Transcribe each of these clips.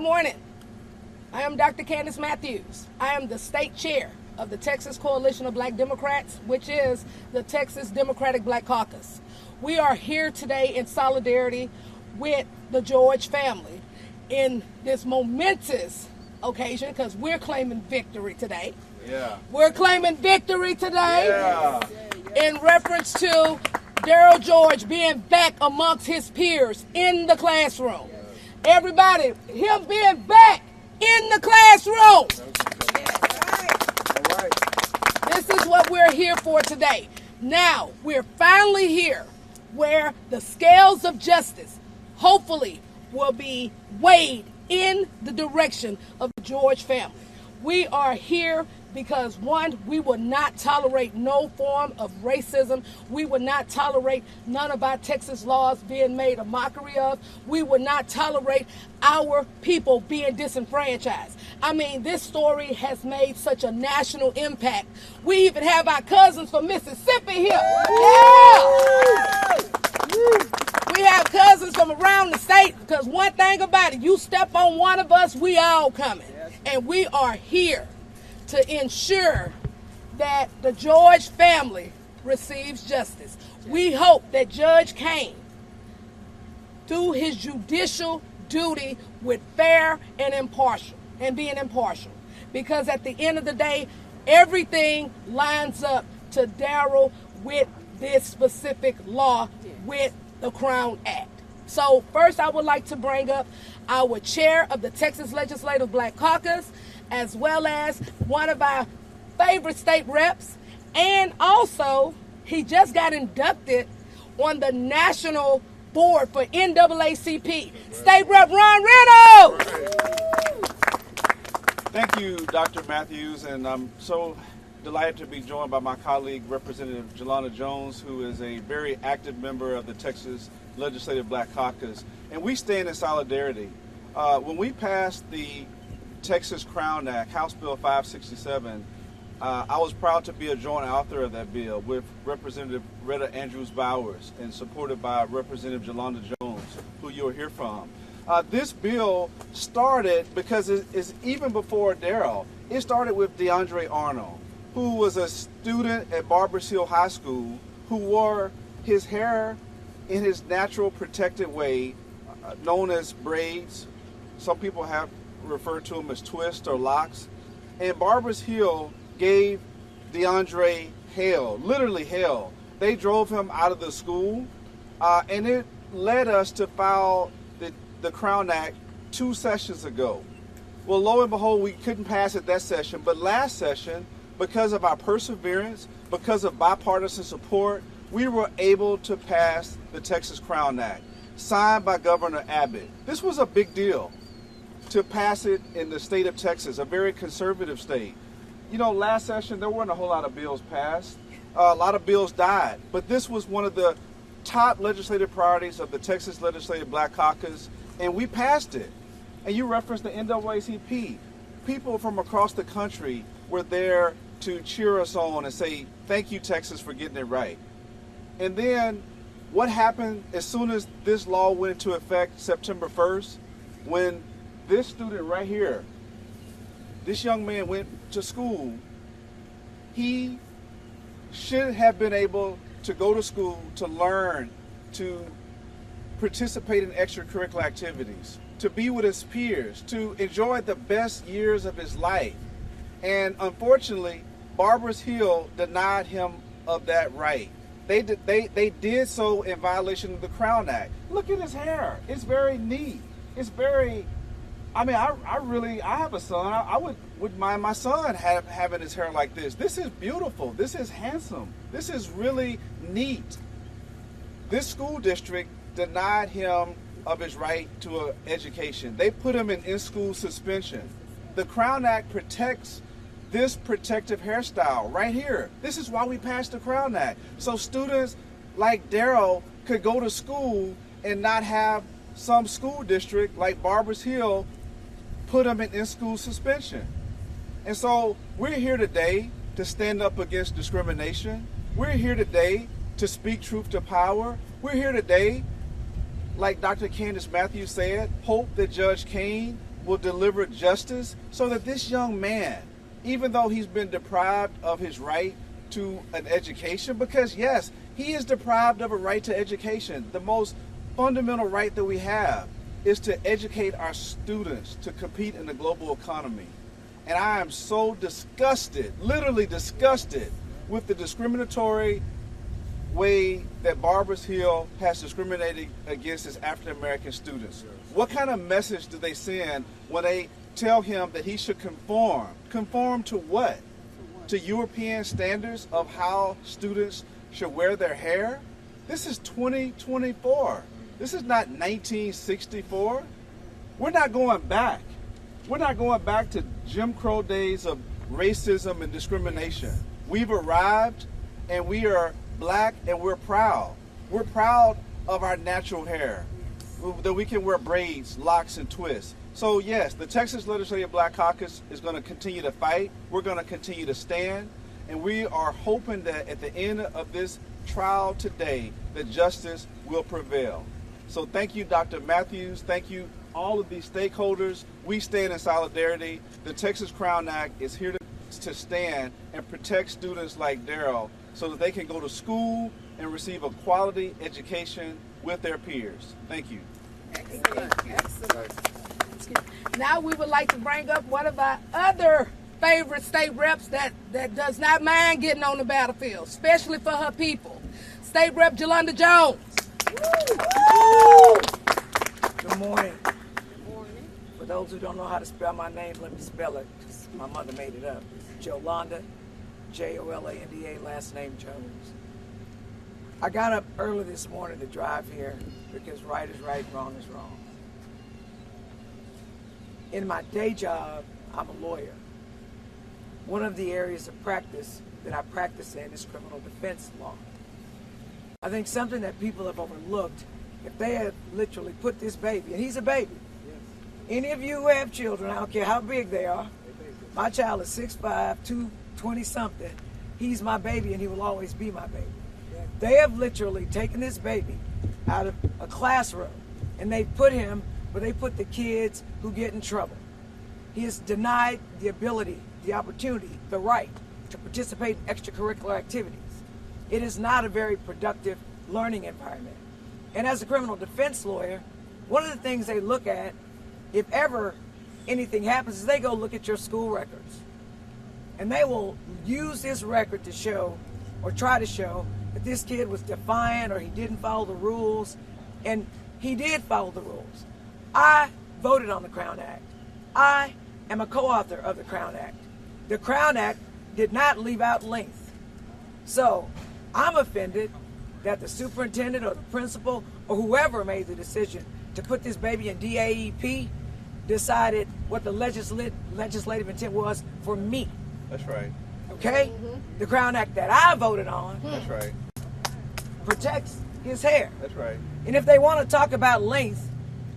morning. I am Dr. Candace Matthews. I am the state chair of the Texas Coalition of Black Democrats, which is the Texas Democratic Black Caucus. We are here today in solidarity with the George family in this momentous occasion because we're claiming victory today. Yeah. We're claiming victory today Yeah. in reference to Daryl George being back amongst his peers in the classroom. Everybody, him being back in the classroom. All right. This is what we're here for today. Now, we're finally here where the scales of justice hopefully will be weighed in the direction of the George family. We are here because, one, we will not tolerate no form of racism. We will not tolerate none of our Texas laws being made a mockery of. We will not tolerate our people being disenfranchised. I mean, this story has made such a national impact. We even have our cousins from Mississippi here. Yeah! We have cousins from around the state because one thing about it, you step on one of us, we all coming. And we are here to ensure that the George family receives justice. We hope that Judge Kane, through his judicial duty, with fair and impartial, and being impartial, because at the end of the day, everything lines up to Daryl with this specific law, with the Crown Act. So first I would like to bring up our chair of the Texas Legislative Black Caucus, as well as one of our favorite state reps, and also he just got inducted on the national board for NAACP. State Rep Ron Reynolds. Thank you, Dr. Matthews, and I'm so delighted to be joined by my colleague, Representative Jelana Jones, who is a very active member of the Texas Legislative Black Caucus, and we stand in solidarity. When we passed the Texas Crown Act, House Bill 567, I was proud to be a joint author of that bill with Representative Retta Andrews Bowers and supported by Representative Jelana Jones, who you'll hear from. This bill started because it's even before Daryl. It started with DeAndre Arnold, who was a student at Barbers Hill High School who wore his hair in his natural protected way, known as braids. Some people have referred to them as twists or locks. And Barbers Hill gave DeAndre hell, literally hell. They drove him out of the school, and it led us to file the Crown Act 2 sessions ago. Well, lo and behold, we couldn't pass it that session, but last session, because of our perseverance, because of bipartisan support, we were able to pass the Texas Crown Act, signed by Governor Abbott. This was a big deal to pass it in the state of Texas, a very conservative state. You know, last session, there weren't a whole lot of bills passed. A lot of bills died, but this was one of the top legislative priorities of the Texas Legislative Black Caucus, and we passed it. And you referenced the NAACP. People from across the country were there to cheer us on and say, thank you, Texas, for getting it right. And then what happened as soon as this law went into effect September 1st, when this student right here, this young man went to school, he should have been able to go to school to learn, to participate in extracurricular activities, to be with his peers, to enjoy the best years of his life. And unfortunately, Barbers Hill denied him of that right. They did so in violation of the Crown Act. Look at his hair. It's very neat. It's very, I mean, I have a son. I would mind my son having his hair like this. This is beautiful. This is handsome. This is really neat. This school district denied him of his right to an education. They put him in in-school suspension. The Crown Act protects this protective hairstyle right here. This is why we passed the Crown Act. So students like Daryl could go to school and not have some school district like Barbers Hill put them in school suspension. And so we're here today to stand up against discrimination. We're here today to speak truth to power. We're here today, like Dr. Candace Matthews said, hope that Judge Kane will deliver justice so that this young man, even though he's been deprived of his right to an education, because yes, he is deprived of a right to education. The most fundamental right that we have is to educate our students to compete in the global economy. And I am so disgusted, literally disgusted, with the discriminatory way that Barbers Hill has discriminated against his African American students. What kind of message do they send when they tell him that he should conform? Conform to what? To European standards of how students should wear their hair? This is 2024. This is not 1964. We're not going back. We're not going back to Jim Crow days of racism and discrimination. We've arrived, and we are black, and we're proud. We're proud of our natural hair, that we can wear braids, locks, and twists. So yes, the Texas Legislative Black Caucus is going to continue to fight. We're going to continue to stand, and we are hoping that at the end of this trial today, that justice will prevail. So thank you, Dr. Matthews. Thank you, all of these stakeholders. We stand in solidarity. The Texas Crown Act is here to stand and protect students like Daryl so that they can go to school and receive a quality education with their peers. Thank you. Excellent. Excellent. Now we would like to bring up one of our other favorite state reps that does not mind getting on the battlefield, especially for her people. State Rep Yolanda Jones. Woo! Good morning. For those who don't know how to spell my name, let me spell it. My mother made it up. Jolanda, Jolanda, last name Jones. I got up early this morning to drive here because right is right, wrong is wrong. In my day job, I'm a lawyer. One of the areas of practice that I practice in is criminal defense law. I think something that people have overlooked, if they had literally put this baby, and he's a baby. Any of you who have children, I don't care how big they are, my child is 6'5", 220 something. He's my baby and he will always be my baby. They have literally taken this baby out of a classroom and they put him where they put the kids who get in trouble. He is denied the ability, the opportunity, the right to participate in extracurricular activities. It is not a very productive learning environment. And as a criminal defense lawyer, one of the things they look at, if ever anything happens, is they go look at your school records. And they will use this record to show, or try to show, that this kid was defiant or he didn't follow the rules. And he did follow the rules. I voted on the Crown Act. I am a co-author of the Crown Act. The Crown Act did not leave out length. So I'm offended that the superintendent or the principal or whoever made the decision to put this baby in DAEP decided what the legislative intent was for me. That's right. Okay? The Crown Act that I voted on That's right. protects his hair. That's right. And if they want to talk about length,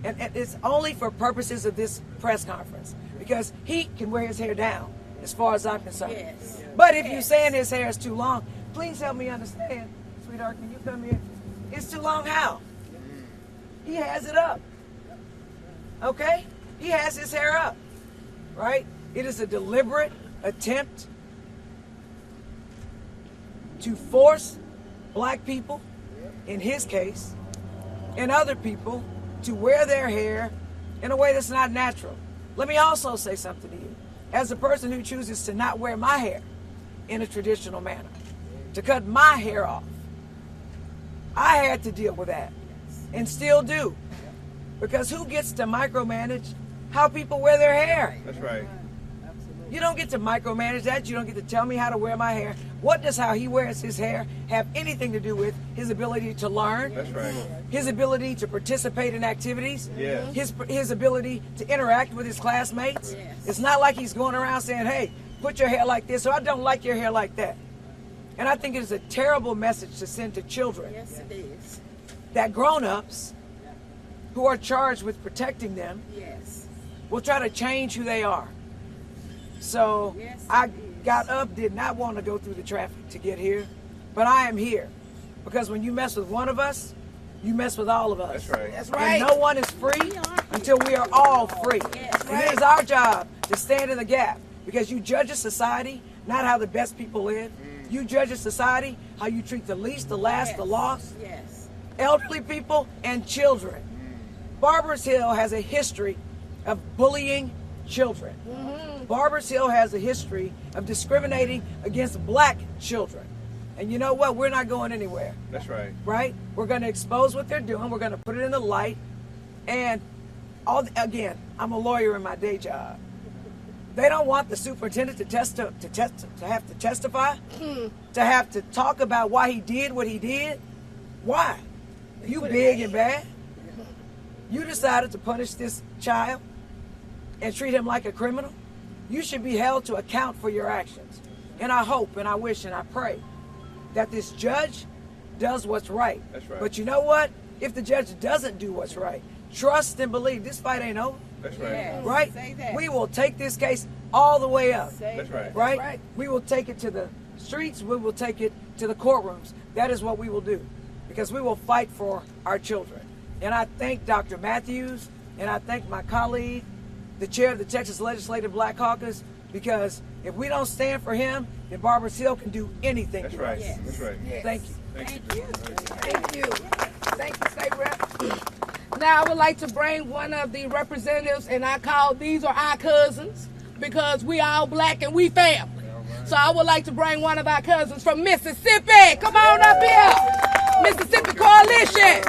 and it's only for purposes of this press conference, because he can wear his hair down, as far as I'm concerned. Yes. But if you're saying his hair is too long, please help me understand. Sweetheart, can you come here? It's too long how? He has it up. Okay? He has his hair up. Right? It is a deliberate attempt to force black people, in his case, and other people, to wear their hair in a way that's not natural. Let me also say something to you. As a person who chooses to not wear my hair in a traditional manner, to cut my hair off, I had to deal with that, and still do. Because who gets to micromanage how people wear their hair? That's right. You don't get to micromanage that. You don't get to tell me how to wear my hair. What does how he wears his hair have anything to do with his ability to learn? That's right. His ability to participate in activities? Yes. His ability to interact with his classmates? Yes. It's not like he's going around saying, hey, put your hair like this, or I don't like your hair like that. And I think it is a terrible message to send to children. Yes, it is. That grown-ups who are charged with protecting them Yes. will try to change who they are. So Yes, I it is. got up, did not want to go through the traffic to get here, but I am here. Because when you mess with one of us, you mess with all of us. That's right. That's right. And no one is free until we are all free. And it is our job to stand in the gap, because you judge a society not how the best people live. You judge a society how you treat the least, the last, the lost, elderly people, and children. Barbers Hill has a history of bullying children. Barbers Hill has a history of discriminating against black children. And you know what? We're not going anywhere. That's right. Right? We're going to expose what they're doing. We're going to put it in the light. And again, I'm a lawyer in my day job. They don't want the superintendent to have to testify, to have to talk about why he did what he did. Why? You big and bad. You decided to punish this child and treat him like a criminal. You should be held to account for your actions. And I hope and I wish and I pray that this judge does what's right. That's right. But you know what? If the judge doesn't do what's right, trust and believe this fight ain't over. That's right. Yes. Right? Say that. We will take this case all the way up. That's right. Right? Right. We will take it to the streets. We will take it to the courtrooms. That is what we will do, because we will fight for our children. And I thank Dr. Matthews, and I thank my colleague, the chair of the Texas Legislative Black Caucus, because if we don't stand for him, then Barbers Hill can do anything. That's to right. us. Yes. That's right. Yes. Thank you. Thank you. Thank you. Thank you, State Rep. Now I would like to bring one of the representatives, and I call these are our cousins, because we all black and we family. So I would like to bring one of our cousins from Mississippi. Come on up here. Mississippi Coalition.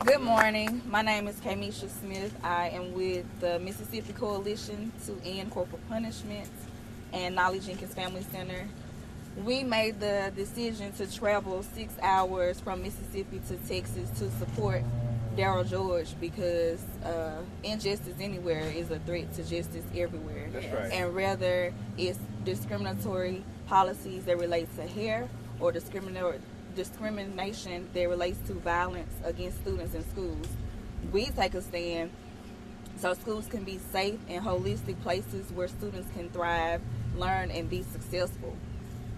Good morning. My name is Kamisha Smith. I am with the Mississippi Coalition to End Corporal Punishment and Knowledge Jenkins Family Center. We made the decision to travel 6 hours from Mississippi to Texas to support Darryl George, because injustice anywhere is a threat to justice everywhere. That's right. And whether it's discriminatory policies that relate to hair or discrimination that relates to violence against students in schools, we take a stand so schools can be safe and holistic places where students can thrive, learn, and be successful.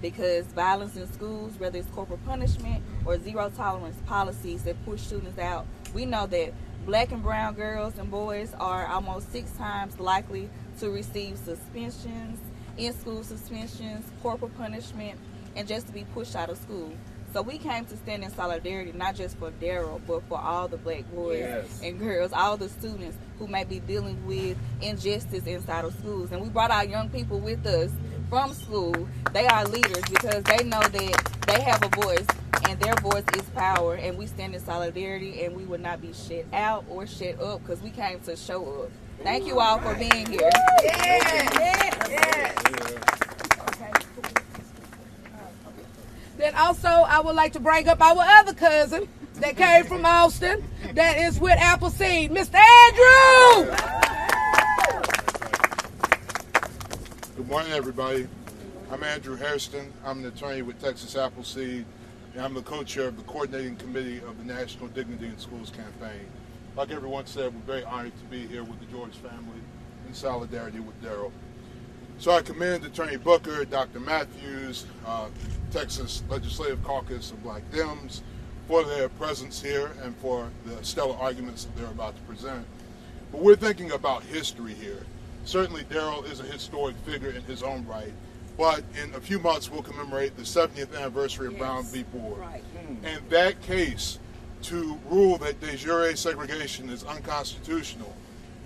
Because violence in schools, whether it's corporal punishment or zero tolerance policies that push students out, we know that black and brown girls and boys are almost 6 times likely to receive suspensions, in-school suspensions, corporal punishment, and just to be pushed out of school. So we came to stand in solidarity, not just for Darryl, but for all the black boys and girls, all the students who may be dealing with injustice inside of schools. And we brought our young people with us from school. They are leaders because they know that they have a voice, and their voice is power, and we stand in solidarity, and we will not be shut out or shut up, because we came to show up. Thank you all for being here. Then also, I would like to bring up our other cousin that came from Austin, that is with Appleseed, Mr. Andrew. Good morning, everybody. I'm Andrew Hairston. I'm an attorney with Texas Appleseed, and I'm the co-chair of the coordinating committee of the National Dignity in Schools campaign. Like everyone said, we're very honored to be here with the George family in solidarity with Darryl. So I commend Attorney Booker, Dr. Matthews, Texas Legislative Caucus of Black Dems for their presence here and for the stellar arguments that they're about to present. But we're thinking about history here. Certainly Darryl is a historic figure in his own right, but in a few months we'll commemorate the 70th anniversary of Brown v. Board. Right. And that case to rule that de jure segregation is unconstitutional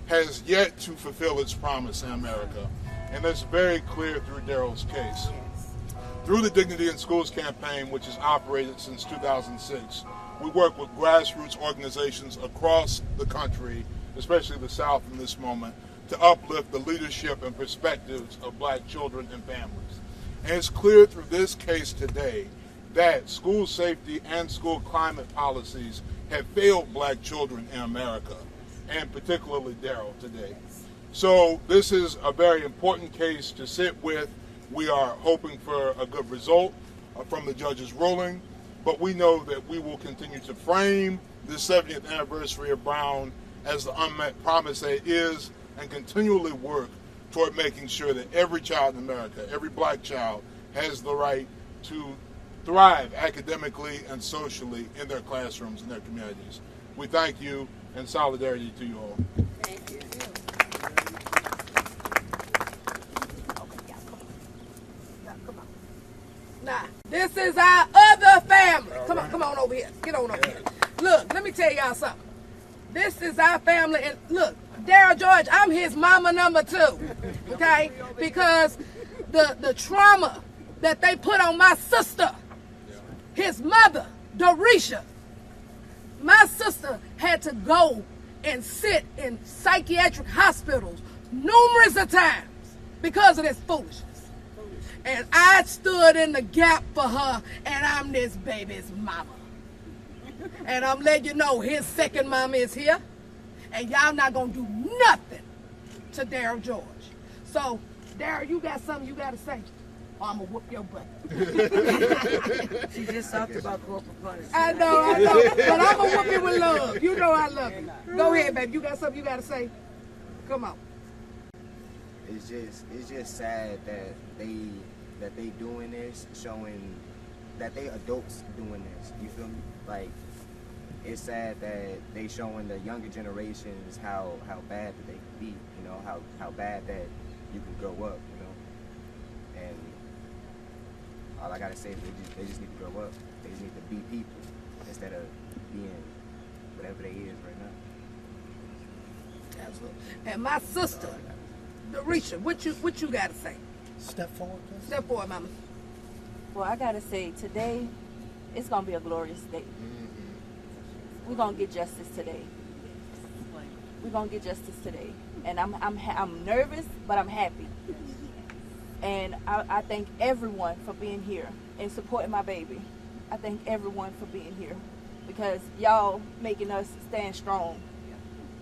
has yet to fulfill its promise in America. And that's very clear through Darryl's case. Through the Dignity in Schools campaign, which has operated since 2006, we work with grassroots organizations across the country, especially the South in this moment, to uplift the leadership and perspectives of black children and families. And it's clear through this case today that school safety and school climate policies have failed black children in America, and particularly Darryl today. So this is a very important case to sit with. We are hoping for a good result from the judge's ruling, but we know that we will continue to frame the 70th anniversary of Brown as the unmet promise that it is, and continually work toward making sure that every child in America, every black child, has the right to thrive academically and socially in their classrooms and their communities. We thank you and solidarity to you all. Thank you. Now, this is our other family. Come on over here. Get on over here. Look, let me tell y'all something. This is our family, and look, Daryl George, I'm his mama number 2, okay? Because the trauma that they put on my sister, his mother, Dorisha, my sister had to go and sit in psychiatric hospitals numerous of times because of this foolishness. And I stood in the gap for her, and I'm this baby's mama. And I'm letting you know his second mama is here, and y'all not gonna do nothing to Daryl George. So, Daryl, you got something you gotta say, or I'm gonna whoop your butt. She just talked about corporal punishment. I know, but I'm gonna whoop you with love. You know I love you. Go ahead, baby. You got something you gotta say? Come on. It's just sad that they doing this, showing that they adults doing this. You feel me? Like, it's sad that they showing the younger generations how bad that they can be. You know, how bad that you can grow up. You know, and all I gotta say is they just need to grow up. They just need to be people instead of being whatever they is right now. Absolutely. And my sister, Dorisha, what you gotta say? Step forward, please. Step forward, mama. Well, I gotta say, today, it's gonna be a glorious day. We're gonna get justice today. We're gonna get justice today, and I'm nervous, but I'm happy. And I thank everyone for being here and supporting my baby. I thank everyone for being here because y'all making us stand strong.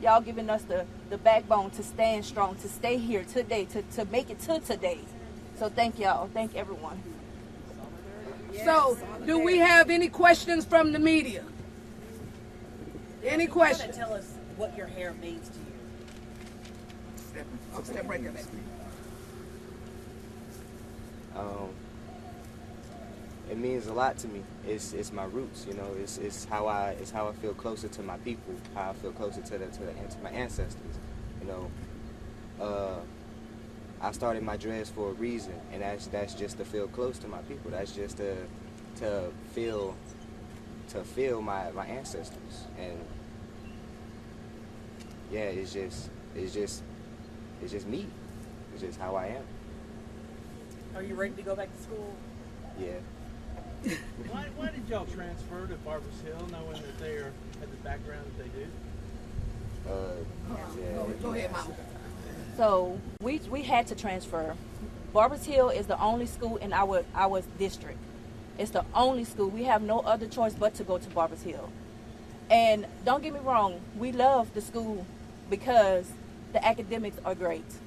Y'all giving us the backbone to stand strong, to stay here today, to make it to today. So thank y'all. Thank everyone. So, do we have any questions from the media? Any questions? Tell us what your hair means to you. Step right there, baby. It means a lot to me. It's my roots, you know. It's how I feel closer to my people. How I feel closer to my ancestors. You know, I started my dreads for a reason, and that's just to feel close to my people. That's just to feel my ancestors. And yeah, it's just me. It's just how I am. Are you ready to go back to school? Yeah. Why did y'all transfer to Barbers Hill, knowing that they are at the background that they do? Go ahead, mama. So we had to transfer. Barbers Hill is the only school in our district. It's the only school. We have no other choice but to go to Barbers Hill. And don't get me wrong, we love the school because the academics are great.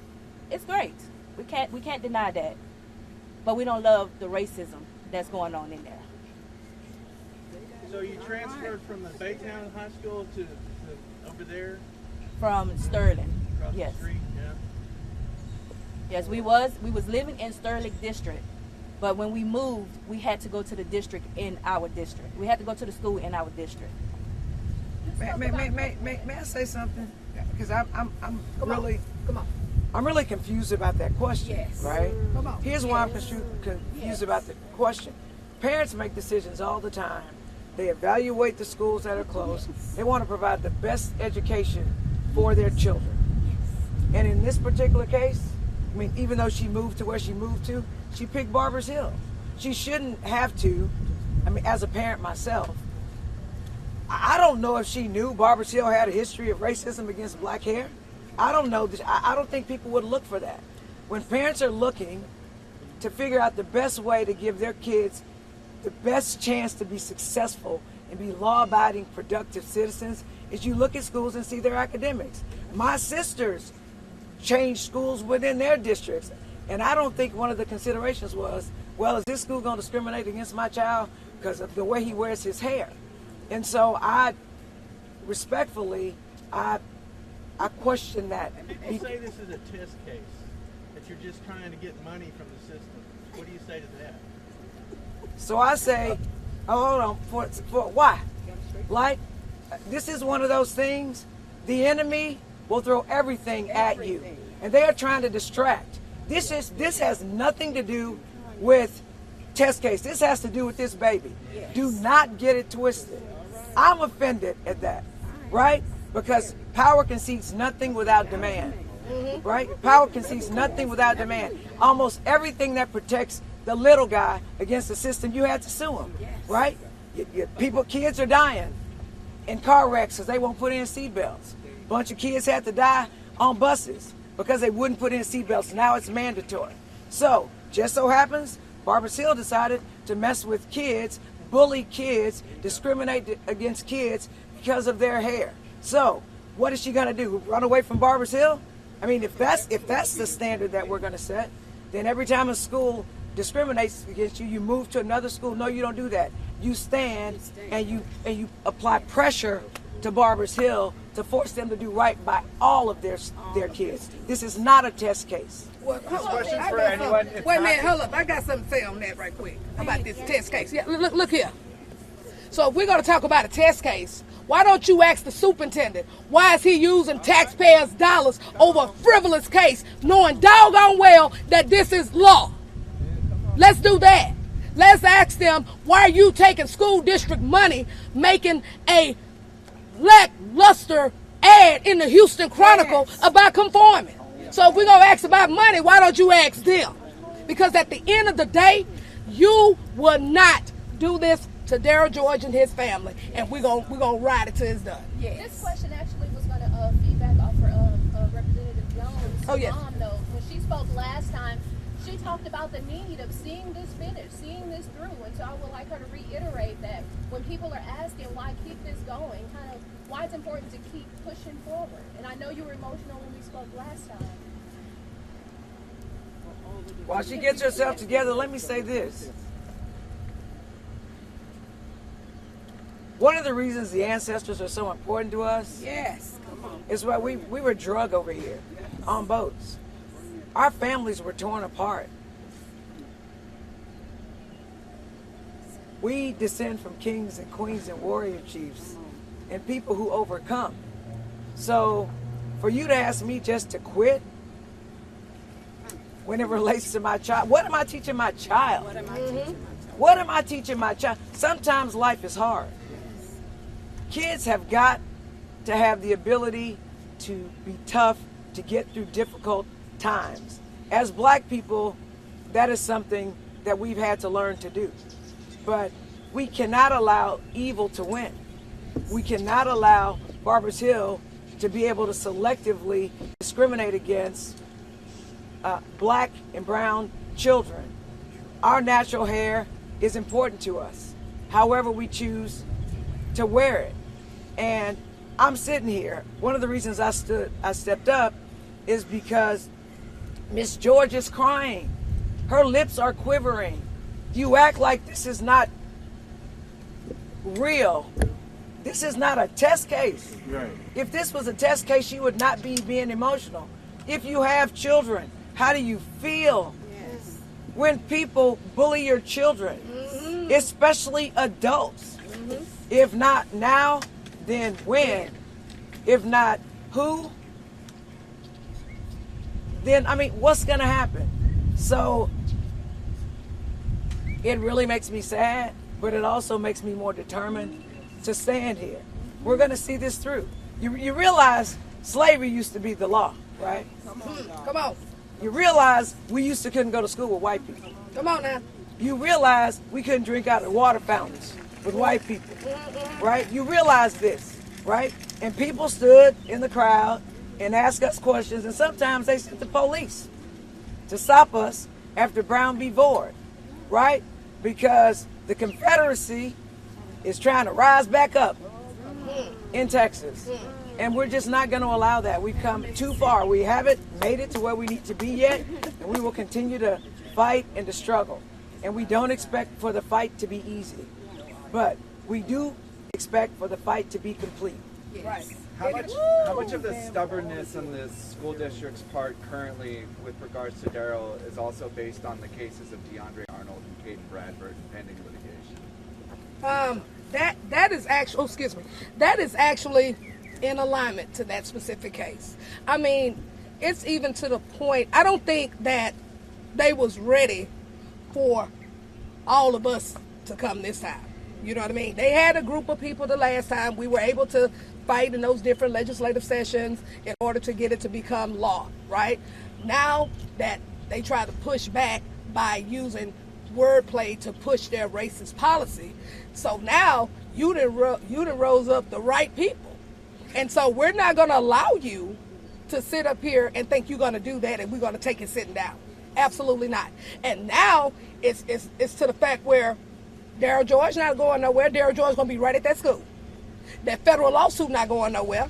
It's great. We can't deny that. But we don't love the racism that's going on in there. So you transferred from the Baytown High School to over there? From Sterling. Across Yes. the street, yeah. Yes, we was living in Sterling district, but when we moved, we had to go to the district in our district. We had to go to the school in our district. May I say something? Because I'm really confused about that question. Yes. Right? Come on. Here's why I'm confused about the question. Parents make decisions all the time. They evaluate the schools that are closed. They want to provide the best education for their children. And in this particular case, I mean, even though she moved to where she moved to, she picked Barbers Hill. She shouldn't have to. I mean, as a parent myself, I don't know if she knew Barbers Hill had a history of racism against black hair. I don't know. I don't think people would look for that. When parents are looking to figure out the best way to give their kids the best chance to be successful and be law-abiding, productive citizens, is you look at schools and see their academics. My sisters changed schools within their districts, and I don't think one of the considerations was, well, is this school going to discriminate against my child because of the way he wears his hair? And so I question that. People say this is a test case, that you're just trying to get money from the system. What do you say to that? So I say, oh, hold on, for why? Like, this is one of those things, the enemy will throw everything at you. And they are trying to distract. This has nothing to do with test case. This has to do with this baby. Do not get it twisted. I'm offended at that, right? Because power concedes nothing without demand, right? Power concedes nothing without demand. Almost everything that protects the little guy against the system, you had to sue him, right? Kids are dying in car wrecks because they won't put in seatbelts. A bunch of kids had to die on buses because they wouldn't put in seatbelts. Now it's mandatory. So, just so happens, Barbara Hill decided to mess with kids, bully kids, discriminate against kids because of their hair. So, what is she going to do? Run away from Barbara Hill? I mean, if that's the standard that we're going to set, then every time a school discriminates against you, you move to another school. No, you don't do that. You stand and you apply pressure to Barbara Hill to force them to do right by all of their kids. This is not a test case. Well, wait a minute, hold up. I got something to say on that right quick about this test case. Yeah, look here. So if we're going to talk about a test case, why don't you ask the superintendent, why is he using taxpayers' dollars over a frivolous case, knowing doggone well that this is law? Let's do that. Let's ask them, why are you taking school district money, making a lackluster ad in the Houston Chronicle about conforming? So if we're going to ask about money, why don't you ask them? Because at the end of the day, you will not do this to Darryl George and his family, and we're gonna ride it till it's done. Yes. This question actually was going to feedback off for Representative Jones' mom, though. When she spoke last time, she talked about the need of seeing this finished, seeing this through, and so I would like her to reiterate that when people are asking why keep this going, kind of why it's important to keep pushing forward. And I know you were emotional when we spoke last time. While she gets herself together, let me say this. One of the reasons the ancestors are so important to us is why we were drug over here on boats. Our families were torn apart. We descend from kings and queens and warrior chiefs and people who overcome. So for you to ask me just to quit when it relates to my child, what am I teaching my child? What am I teaching my child? Sometimes life is hard. Kids have got to have the ability to be tough, to get through difficult times. As black people, that is something that we've had to learn to do. But we cannot allow evil to win. We cannot allow Barbara Hill to be able to selectively discriminate against black and brown children. Our natural hair is important to us, however we choose to wear it. And I'm sitting here. One of the reasons I stepped up is because Miss George is crying. Her lips are quivering. You act like this is not real. This is not a test case. Right. If this was a test case, you would not be being emotional. If you have children, how do you feel when people bully your children, especially adults? If not now, then when? If not who? Then, I mean, what's going to happen? So it really makes me sad, but it also makes me more determined to stand here. We're going to see this through. You realize slavery used to be the law, right? Come on. You realize we used to couldn't go to school with white people. Come on now. You realize we couldn't drink out of water fountains with white people, right? You realize this, right? And people stood in the crowd and asked us questions, and sometimes they sent the police to stop us after Brown v. Board, right? Because the Confederacy is trying to rise back up in Texas, and we're just not going to allow that. We've come too far. We haven't made it to where we need to be yet, and we will continue to fight and to struggle. And we don't expect for the fight to be easy, but we do expect for the fight to be complete. Right. How much of the stubbornness on the school district's part currently with regards to Darryl is also based on the cases of DeAndre Arnold? Arnold and Caden Bradford pending litigation? That is actually, that is actually in alignment to that specific case. I mean, it's even to the point, I don't think that they was ready for all of us to come this time. You know what I mean? They had a group of people the last time. We were able to fight in those different legislative sessions in order to get it to become law, right? Now that they try to push back by using wordplay to push their racist policy, so now you done rose up the right people. And so we're not going to allow you to sit up here and think you're going to do that and we're going to take it sitting down. Absolutely not. And now it's to the fact where Daryl George not going nowhere. Daryl George going to be right at that school. That federal lawsuit not going nowhere.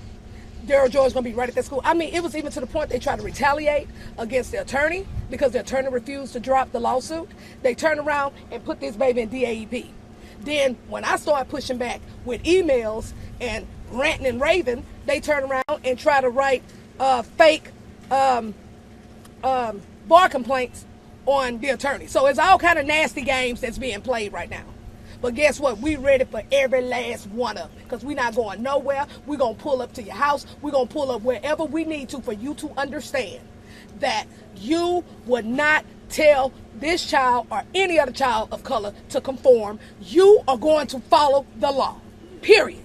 Daryl George going to be right at that school. I mean, it was even to the point they tried to retaliate against the attorney because the attorney refused to drop the lawsuit. They turned around and put this baby in DAEP. Then when I started pushing back with emails and ranting and raving, they turn around and try to write fake bar complaints on the attorney. So it's all kind of nasty games that's being played right now. But guess what? We ready for every last one of them because we're not going nowhere. We're going to pull up to your house. We're going to pull up wherever we need to for you to understand that you would not tell this child or any other child of color to conform. You are going to follow the law, period.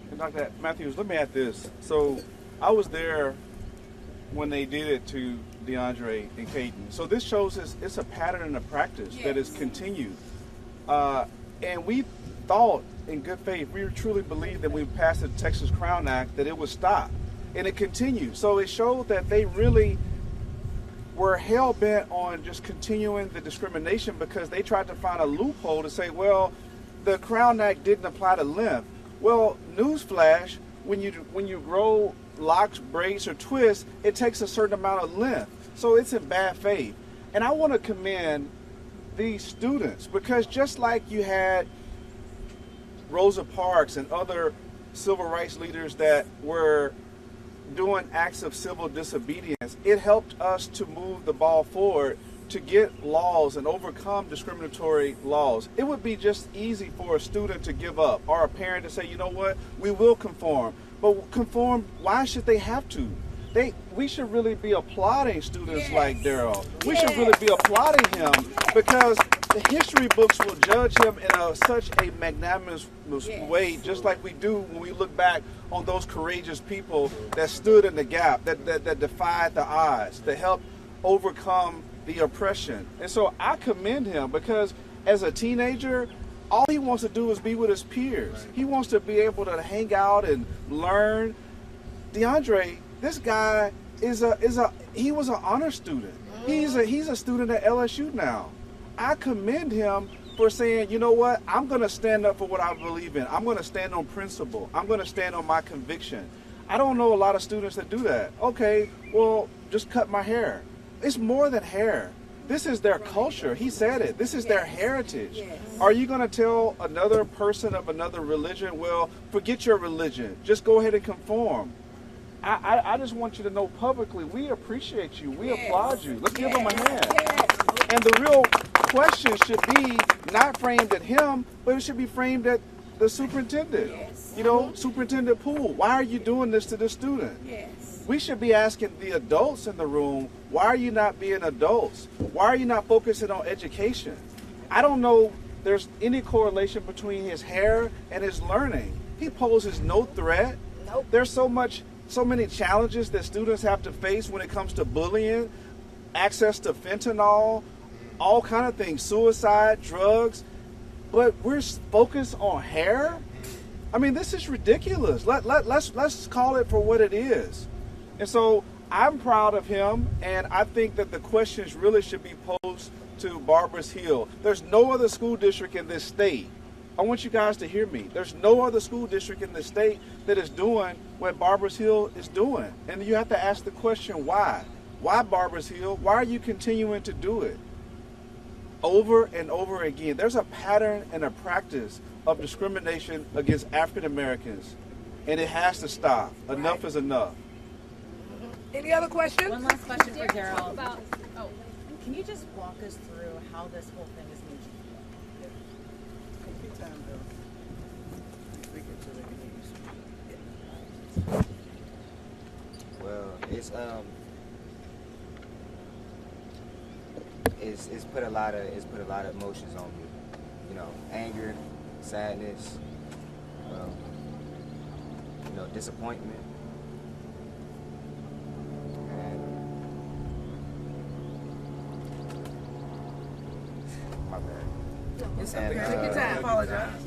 And Dr. Matthews, let me add this. So I was there when they did it to DeAndre and Caden. So this shows us it's a pattern and a practice that is continued. And we thought in good faith, we truly believed that we passed the Texas Crown Act, that it would stop. And it continued. So it showed that they really were hell-bent on just continuing the discrimination because they tried to find a loophole to say, well, the Crown Act didn't apply to length. Well, newsflash, when you grow locks, braids, or twists, it takes a certain amount of length. So it's in bad faith. And I want to commend these students because just like you had Rosa Parks and other civil rights leaders that were doing acts of civil disobedience, it helped us to move the ball forward to get laws and overcome discriminatory laws. It would be just easy for a student to give up or a parent to say, you know what, we will conform. But conform, why should they have to? We should really be applauding students like Daryl. We should really be applauding him because the history books will judge him in such a magnanimous way, just like we do when we look back on those courageous people that stood in the gap, that defied the odds, that helped overcome the oppression. And so I commend him because as a teenager, all he wants to do is be with his peers. He wants to be able to hang out and learn. DeAndre, this guy he was an honor student. He's a student at LSU now. I commend him for saying, you know what, I'm going to stand up for what I believe in. I'm going to stand on principle. I'm going to stand on my conviction. I don't know a lot of students that do that. Okay, well, just cut my hair. It's more than hair. This is their culture. He said it. This is their heritage. Are you going to tell another person of another religion, well, forget your religion. Just go ahead and conform? I just want you to know publicly, we appreciate you. We applaud you. Let's give them a hand. And the real question should be not framed at him, but it should be framed at the superintendent. You know, Superintendent Poole, why are you doing this to the student? We should be asking the adults in the room, why are you not being adults? Why are you not focusing on education? I don't know there's any correlation between his hair and his learning. He poses no threat. There's so many challenges that students have to face when it comes to bullying, access to fentanyl, all kind of things, suicide, drugs, but we're focused on hair? I mean, this is ridiculous. Let's call it for what it is. And so I'm proud of him, and I think that the questions really should be posed to Barbers Hill. There's no other school district in this state. I want you guys to hear me. There's no other school district in the state that is doing what Barbers Hill is doing. And you have to ask the question, why? Why Barbers Hill? Why are you continuing to do it? Over and over again. There's a pattern and a practice of discrimination against African Americans, and it has to stop. Enough is enough. Any other questions? One last question for Daryl. Can you just walk us through how this whole thing has made you feel? Take your time, Bill. Speaking to the Well, it's put a lot of emotions on me. You know, anger, sadness, you know, disappointment, and my bad. It's okay. Take your time. Apologize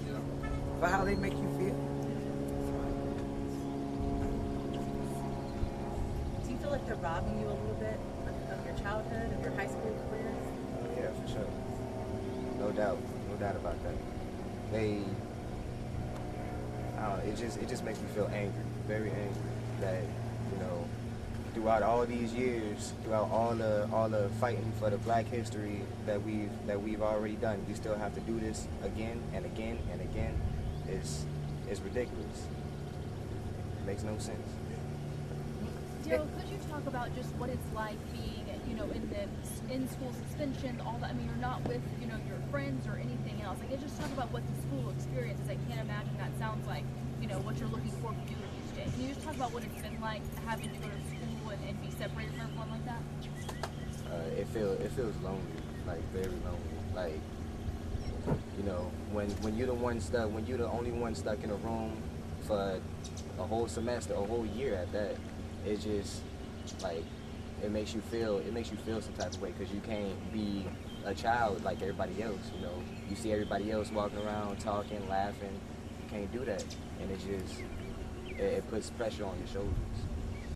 for how they make you feel. Do you feel like they're robbing you a little bit of your childhood, of your high school career? Yeah, for sure. No doubt about that. It just makes me feel angry, very angry that, you know, throughout all these years, throughout all the fighting for the black history that we've already done, we still have to do this again and again and again. It's ridiculous. It makes no sense. Daryl, could you talk about just what it's like being, you know, in school suspension, all that? I mean, you're not with, you know, your friends or anything else. Like, just talk about what the school experience is. I can't imagine that sounds like, you know, what you're looking forward to doing each day. Can you just talk about what it's been like having to go to school and be separated from everyone like that? It feels lonely, like very lonely. Like, you know, when you're the only one stuck in a room for a whole semester, a whole year at that, it just like it makes you feel some type of way because you can't be a child like everybody else. You know, you see everybody else walking around, talking, laughing. You can't do that, and it puts pressure on your shoulders.